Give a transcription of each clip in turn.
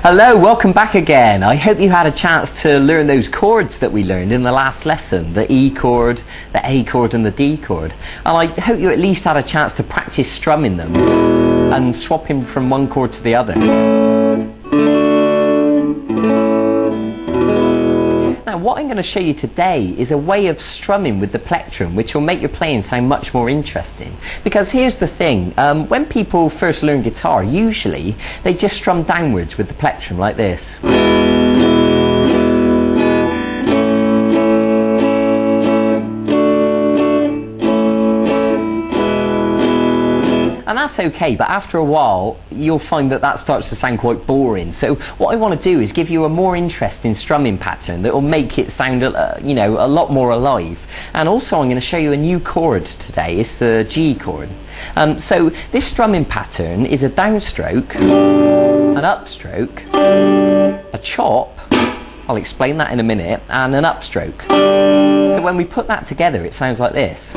Hello, welcome back again. I hope you had a chance to learn those chords that we learned in the last lesson, the E chord, the A chord and the D chord. And I hope you at least had a chance to practice strumming them and swapping from one chord to the other. Now what I'm going to show you today is a way of strumming with the plectrum which will make your playing sound much more interesting. Because here's the thing, when people first learn guitar, usually they just strum downwards with the plectrum like this. And that's okay, but after a while you'll find that that starts to sound quite boring. So what I want to do is give you a more interesting strumming pattern that will make it sound a lot more alive. And also I'm going to show you a new chord today. It's the G chord. So this strumming pattern is a downstroke, an upstroke, a chop, I'll explain that in a minute, and an upstroke. So when we put that together it sounds like this.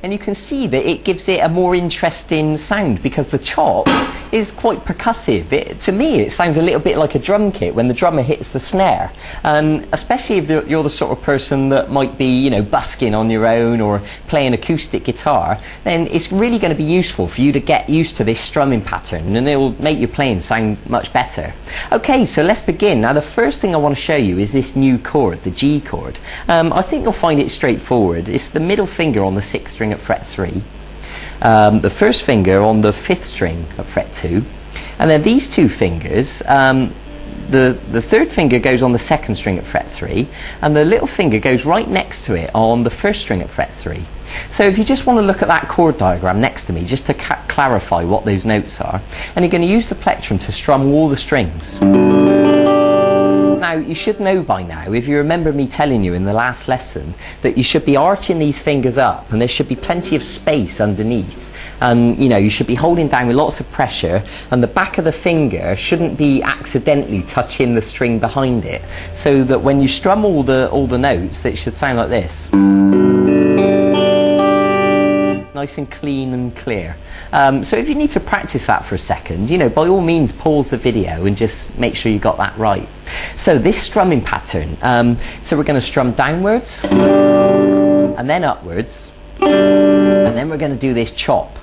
And you can see that it gives it a more interesting sound because the chop is quite percussive. To me it sounds a little bit like a drum kit when the drummer hits the snare, especially if you're the sort of person that might be busking on your own or playing acoustic guitar. Then it's really going to be useful for you to get used to this strumming pattern, and it will make your playing sound much better. Okay, so let's begin. Now the first thing I want to show you is this new chord, the G chord. I think you'll find it straightforward. It's the middle finger on the 6th string at fret 3, the first finger on the 5th string at fret 2, and then these two fingers, the 3rd finger goes on the 2nd string at fret 3, and the little finger goes right next to it on the 1st string at fret 3. So if you just want to look at that chord diagram next to me just to clarify what those notes are, and you're going to use the plectrum to strum all the strings. Now you should know by now, if you remember me telling you in the last lesson, that you should be arching these fingers up and there should be plenty of space underneath, and you should be holding down with lots of pressure, and the back of the finger shouldn't be accidentally touching the string behind it, so that when you strum all the notes it should sound like this. Nice and clean and clear. So if you need to practice that for a second, by all means pause the video and just make sure you got that right. So this strumming pattern, so we're going to strum downwards and then upwards, and then we're going to do this chop.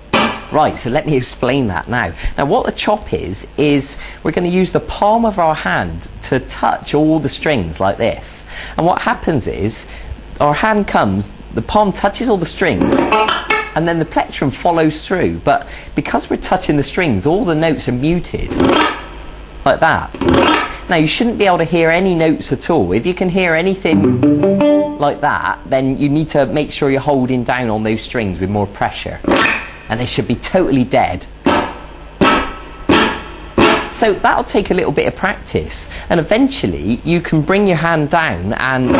Right, so let me explain that now. Now what the chop is we're going to use the palm of our hand to touch all the strings like this. And what happens is our hand comes, the palm touches all the strings, and then the plectrum follows through, but because we're touching the strings all the notes are muted like that. Now you shouldn't be able to hear any notes at all. If you can hear anything like that, then you need to make sure you're holding down on those strings with more pressure, and they should be totally dead. So that'll take a little bit of practice, and eventually you can bring your hand down and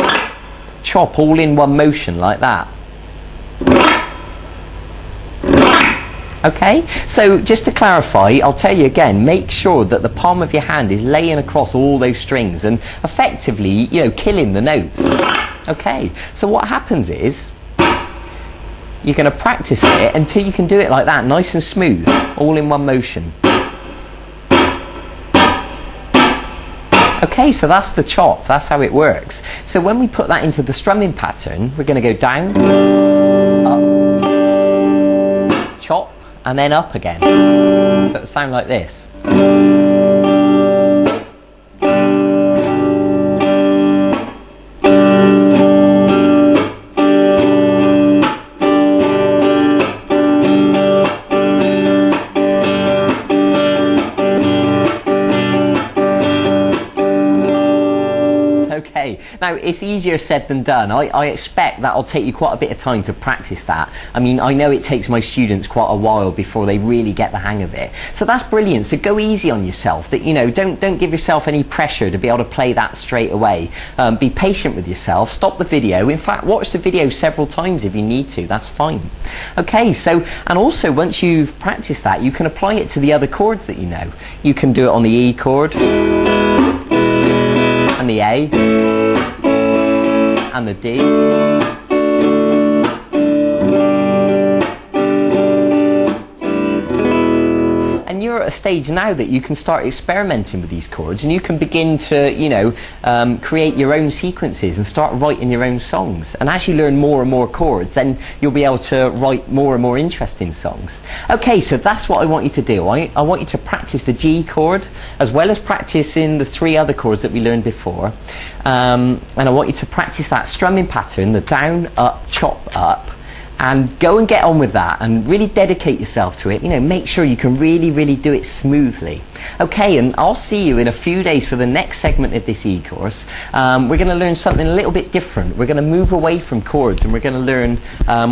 chop all in one motion like that. Okay, so just to clarify, I'll tell you again, make sure that the palm of your hand is laying across all those strings and effectively, killing the notes. Okay, so what happens is you're going to practice it until you can do it like that, nice and smooth, all in one motion. Okay, so that's the chop, that's how it works. So when we put that into the strumming pattern, we're going to go down, up, chop, and then up again. So it'll sound like this. Okay, now it's easier said than done. I expect that'll take you quite a bit of time to practice that. I mean, I know it takes my students quite a while before they really get the hang of it. So that's brilliant. So go easy on yourself. That don't give yourself any pressure to be able to play that straight away. Be patient with yourself. Stop the video. In fact, watch the video several times if you need to. That's fine. Okay, so and also once you've practiced that, you can apply it to the other chords that you know. You can do it on the E chord. and the A, and the D. And you're at a stage now that you can start experimenting with these chords, and you can begin to, you know, create your own sequences and start writing your own songs. And as you learn more and more chords, then you'll be able to write more and more interesting songs. Okay, so that's what I want you to do. I want you to practice the G chord as well as practicing the 3 other chords that we learned before. And I want you to practice that strumming pattern, the down, up, chop, up. And go and get on with that and really dedicate yourself to it. You know, make sure you can really do it smoothly. Okay, and I'll see you in a few days for the next segment of this e-course. We're going to learn something a little bit different. We're going to move away from chords and we're going to learn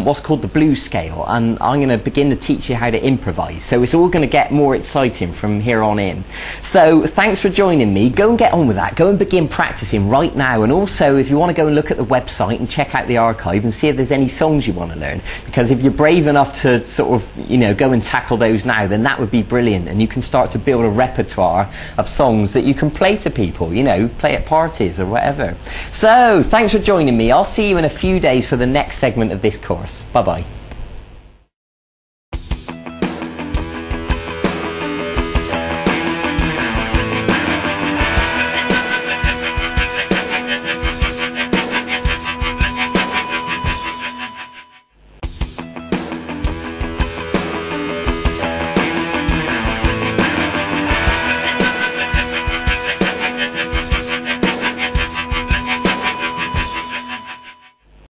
what's called the blues scale. And I'm going to begin to teach you how to improvise. So it's all going to get more exciting from here on in. So thanks for joining me. Go and get on with that. Go and begin practicing right now. And also, if you want to go and look at the website and check out the archive and see if there's any songs you want to learn. Because if you're brave enough to sort of, you know, go and tackle those now, then that would be brilliant. And you can start to build a repertoire of songs that you can play to people, you know, play at parties or whatever. So, thanks for joining me. I'll see you in a few days for the next segment of this course. Bye-bye.